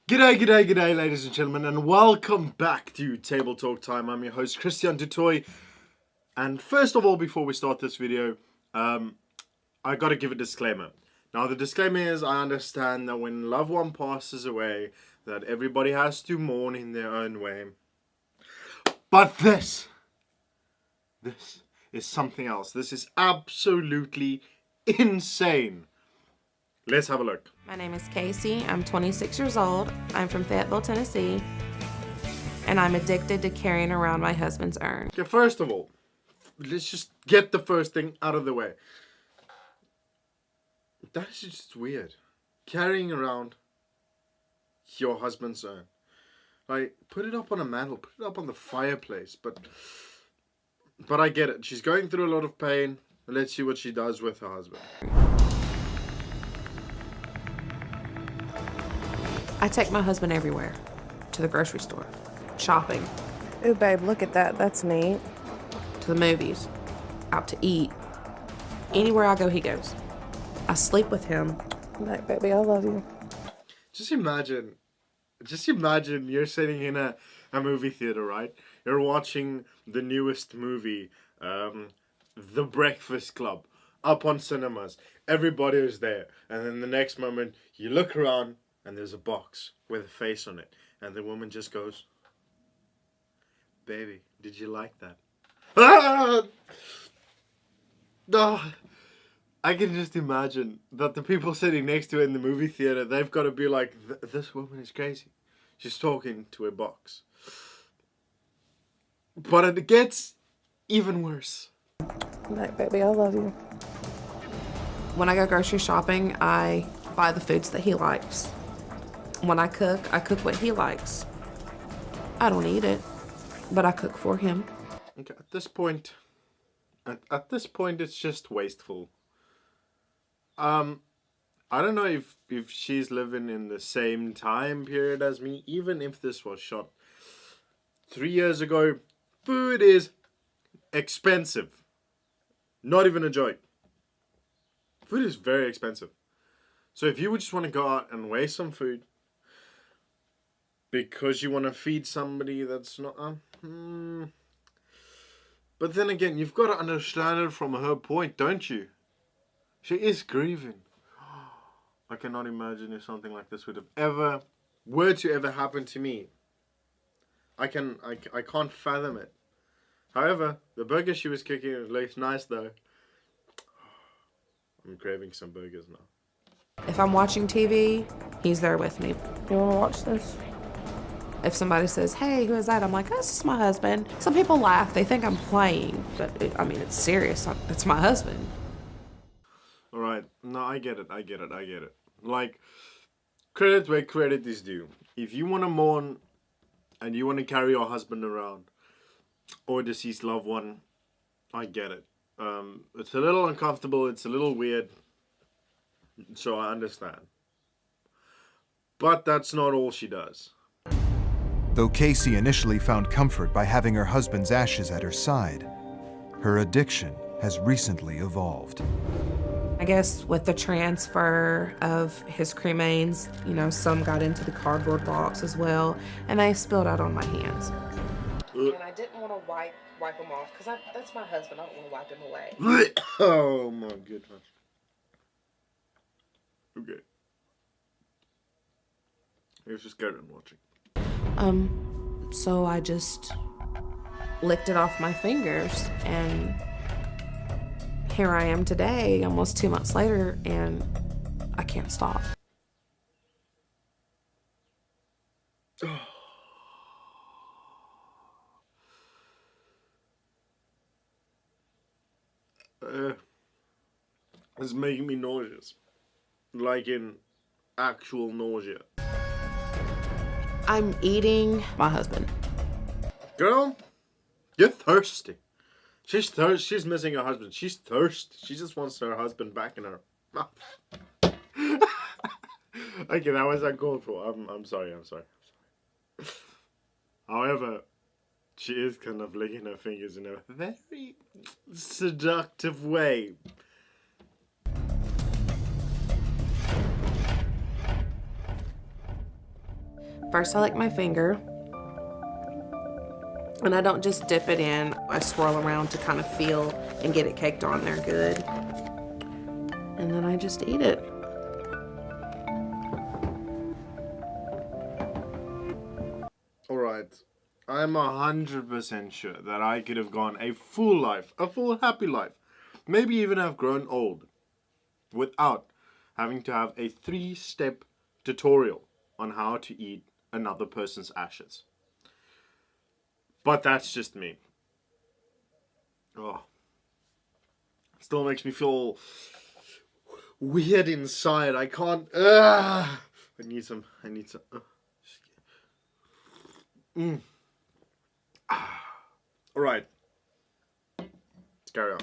G'day, ladies and gentlemen, and welcome back to Table Talk Time. I'm your host, Christian Dutoy. And first of all, before we start this video, I gotta give a disclaimer. Now, the disclaimer is, I understand that when a loved one passes away, that everybody has to mourn in their own way. But this is something else. This is absolutely insane. Let's have a look. My name is Casey. I'm 26 years old. I'm from Fayetteville, Tennessee. And I'm addicted to carrying around my husband's urn. Okay, first of all, let's just get the first thing out of the way. That's just weird. Carrying around your husband's urn. Like, put it up on a mantle, put it up on the fireplace. But I get it. She's going through a lot of pain. Let's see what she does with her husband. I take my husband everywhere. To the grocery store, shopping, Ooh, babe, look at that. That's neat. to the movies, out to eat. Anywhere I go, he goes. I sleep with him. Like, baby, I love you. Just imagine you're sitting in a movie theater, right? You're watching the newest movie, The Breakfast Club, up on cinemas. Everybody is there. And then the next moment, you look around and there's a box with a face on it. And the woman just goes, "Baby, did you like that?" Ah! Oh, I can just imagine that the people sitting next to her in the movie theater, they've got to be like, "This woman is crazy. She's talking to a box." But it gets even worse. Like, baby, I love you. When I go grocery shopping, I buy the foods that he likes. When I cook what he likes. I don't eat it, but I cook for him. Okay, at this point, it's just wasteful. I don't know if she's living in the same time period as me. Even if this was shot 3 years ago, food is expensive. Not even a joke. Food is very expensive. So if you would just want to go out and waste some food because you want to feed somebody that's not... But then again, you've got to understand it from her point, don't you? She is grieving. I cannot imagine if something like this were to ever happen to me. I can't fathom it. However, the burger she was cooking looks nice though. I'm craving some burgers now. If I'm watching TV, he's there with me. You want to watch this? If somebody says, "Hey, who is that?" I'm like, "Oh, it's just my husband." Some people laugh. They think I'm playing. But, it's serious. It's my husband. Alright, no, I get it. Like, credit where credit is due. If you want to mourn and you want to carry your husband around or deceased loved one, I get it. It's a little uncomfortable. It's a little weird. So I understand. But that's not all she does. Though Casey initially found comfort by having her husband's ashes at her side, her addiction has recently evolved. I guess with the transfer of his cremains, some got into the cardboard box as well, and they spilled out on my hands. And I didn't want to wipe them off, because that's my husband. I don't want to wipe him away. Oh my goodness. Okay. Let's just carry on watching. So I just licked it off my fingers, and here I am today, almost 2 months later, and I can't stop. It's making me nauseous. Like in actual nausea. I'm eating my husband. Girl, you're thirsty. She's thirsty. She's missing her husband. She's thirsty. She just wants her husband back in her mouth. Okay, that was uncalled for. I'm sorry. However, she is kind of licking her fingers in a very seductive way. First, I lick my finger. And I don't just dip it in. I swirl around to kind of feel and get it caked on there good. And then I just eat it. Alright, I'm 100% sure that I could have gone a full life, a full happy life, maybe even have grown old, without having to have a 3-step tutorial on how to eat another person's ashes. But that's just me. Oh. Still makes me feel weird inside. I can't. I need some. Alright. Let's carry on.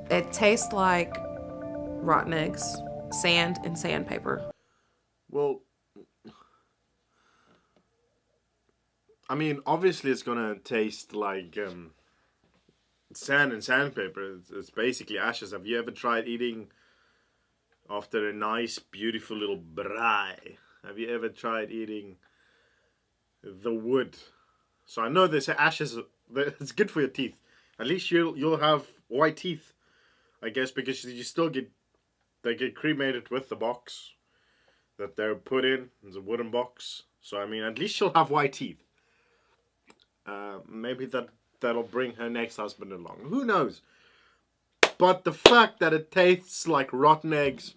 It tastes like rotten eggs, sand, and sandpaper. Well, I mean, obviously it's gonna taste like sand and sandpaper. It's basically ashes. Have you ever tried eating after a nice, beautiful little braai? Have you ever tried eating the wood? So I know they say ashes. It's good for your teeth. At least you'll have white teeth, I guess, because you still they get cremated with the box that they're put in. It's a wooden box. So I mean, at least she'll have white teeth. Maybe that'll bring her next husband along. Who knows? But the fact that it tastes like rotten eggs,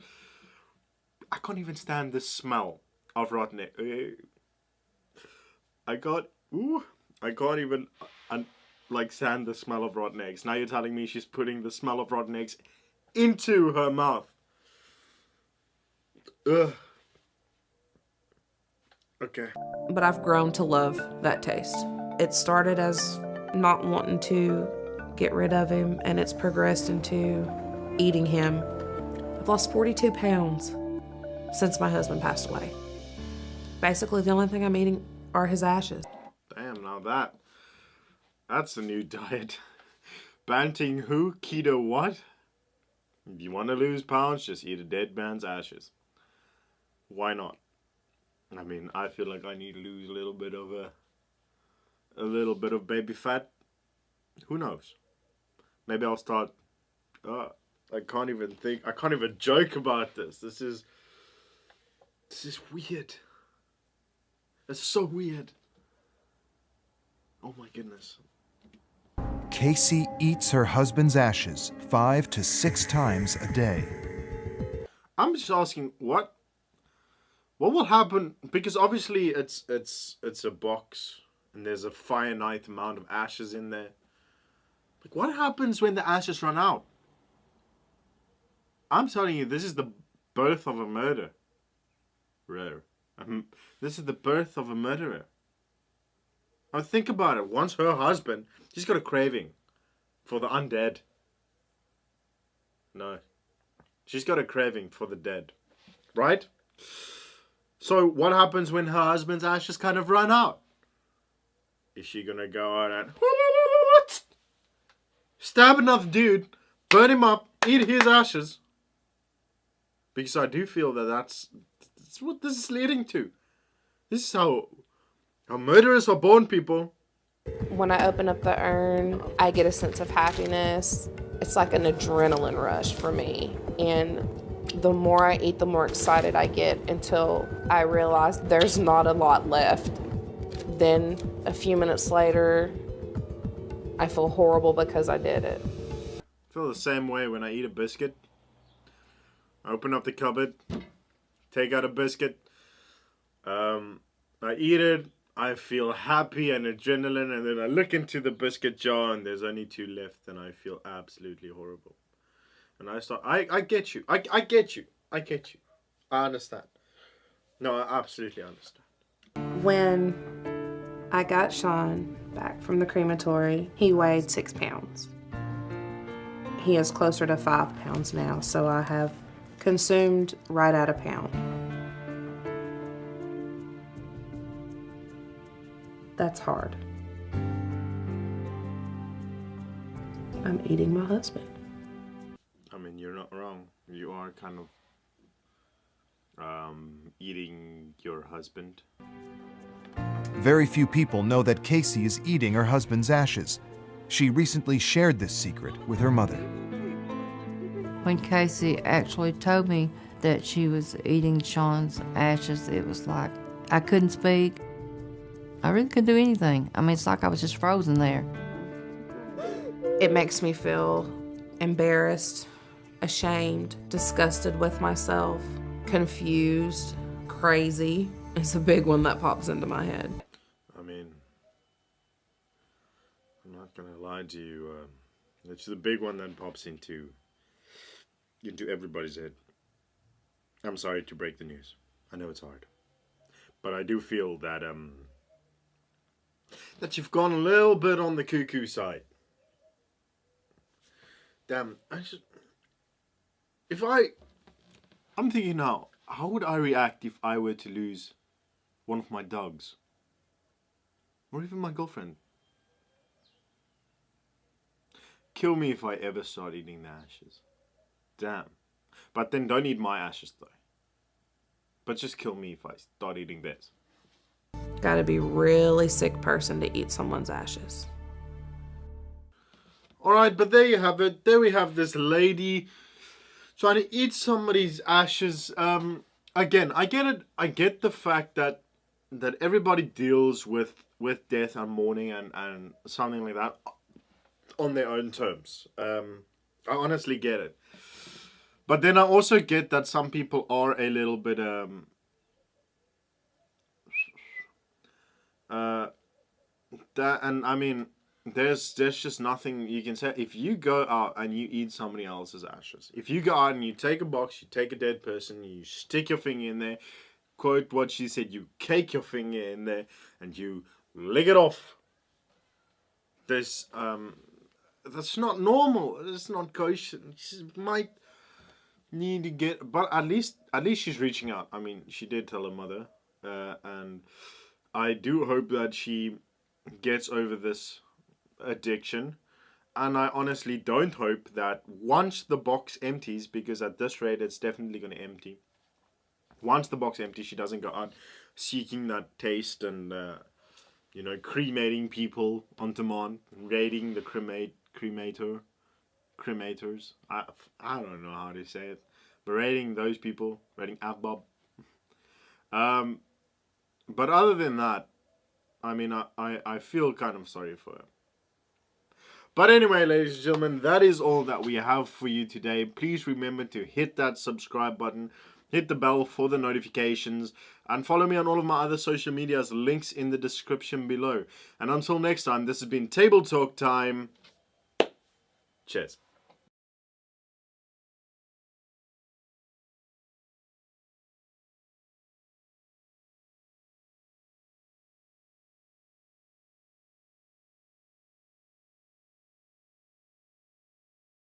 I can't even stand the smell of rotten eggs. I can't even like stand the smell of rotten eggs. Now you're telling me she's putting the smell of rotten eggs into her mouth. Ugh. Okay. But I've grown to love that taste. It started as not wanting to get rid of him, and it's progressed into eating him. I've lost 42 pounds since my husband passed away. Basically, the only thing I'm eating are his ashes. Damn, now that's a new diet. Banting who? Keto what? If you want to lose pounds, just eat a dead man's ashes. Why not? I mean, I feel like I need to lose a little bit of baby fat. Who knows? Maybe I'll start. I can't even joke about this. This is weird. It's so weird. Oh my goodness. Casey eats her husband's ashes 5 to 6 times a day. I'm just asking what will happen, because obviously it's a box and there's a finite amount of ashes in there. Like, what happens when the ashes run out? I'm telling you, this is the birth of a murder. This is the birth of a murderer. Now think about it. Once her husband, she's got a craving for the undead. No. She's got a craving for the dead. Right? So what happens when her husband's ashes kind of run out? Is she gonna go out and stab another dude, burn him up, eat his ashes? Because I do feel that's what this is leading to. This is how murderers are born, people. When I open up the urn, I get a sense of happiness. It's like an adrenaline rush for me. And the more I eat, the more excited I get until I realize there's not a lot left. Then a few minutes later, I feel horrible because I did it. I feel the same way when I eat a biscuit. I open up the cupboard, take out a biscuit. I eat it. I feel happy and adrenaline, and then I look into the biscuit jar and there's only 2 left, and I feel absolutely horrible. And I get you. I get you. I get you. I understand. No, I absolutely understand. When I got Sean back from the crematory, he weighed 6 pounds. He is closer to 5 pounds now, so I have consumed right at a pound. That's hard. I'm eating my husband. I mean, you're not wrong. You are kind of eating your husband? Very few people know that Casey is eating her husband's ashes. She recently shared this secret with her mother. When Casey actually told me that she was eating Sean's ashes, it was like I couldn't speak. I really couldn't do anything. I mean, it's like I was just frozen there. It makes me feel embarrassed, ashamed, disgusted with myself, confused, crazy. It's a big one that pops into my head. I mean, I'm not gonna lie to you. It's the big one that pops into everybody's head. I'm sorry to break the news. I know it's hard, but I do feel that that you've gone a little bit on the cuckoo side. Damn, I'm thinking now, how would I react if I were to lose one of my dogs? Or even my girlfriend? Kill me if I ever start eating the ashes. Damn. But then don't eat my ashes though. But just kill me if I start eating theirs. Gotta be really sick person to eat someone's ashes. Alright, but there you have it. There we have this lady trying to eat somebody's ashes. Again, I get it. I get the fact that everybody deals with death and mourning and something like that on their own terms. I honestly get it. But then I also get that some people are a little bit and I mean, there's just nothing you can say. If you go out and you eat somebody else's ashes, if you go out and you take a box, you take a dead person, you stick your finger in there, quote what she said, you cake your finger in there and you lick it off. There's that's not normal. It's not kosher. She might need to get, but at least she's reaching out. I mean, she did tell her mother, and I do hope that she gets over this addiction. And I honestly don't hope that once the box empties, because at this rate it's definitely going to empty. Once the box empties, she doesn't go out seeking that taste and cremating people on demand, raiding the cremators. I don't know how to say it, but raiding those people, raiding AFBOB. But other than that, I mean, I feel kind of sorry for her. But anyway, ladies and gentlemen, that is all that we have for you today. Please remember to hit that subscribe button, hit the bell for the notifications, and follow me on all of my other social medias, links in the description below. And until next time, this has been Table Talk Time. Cheers.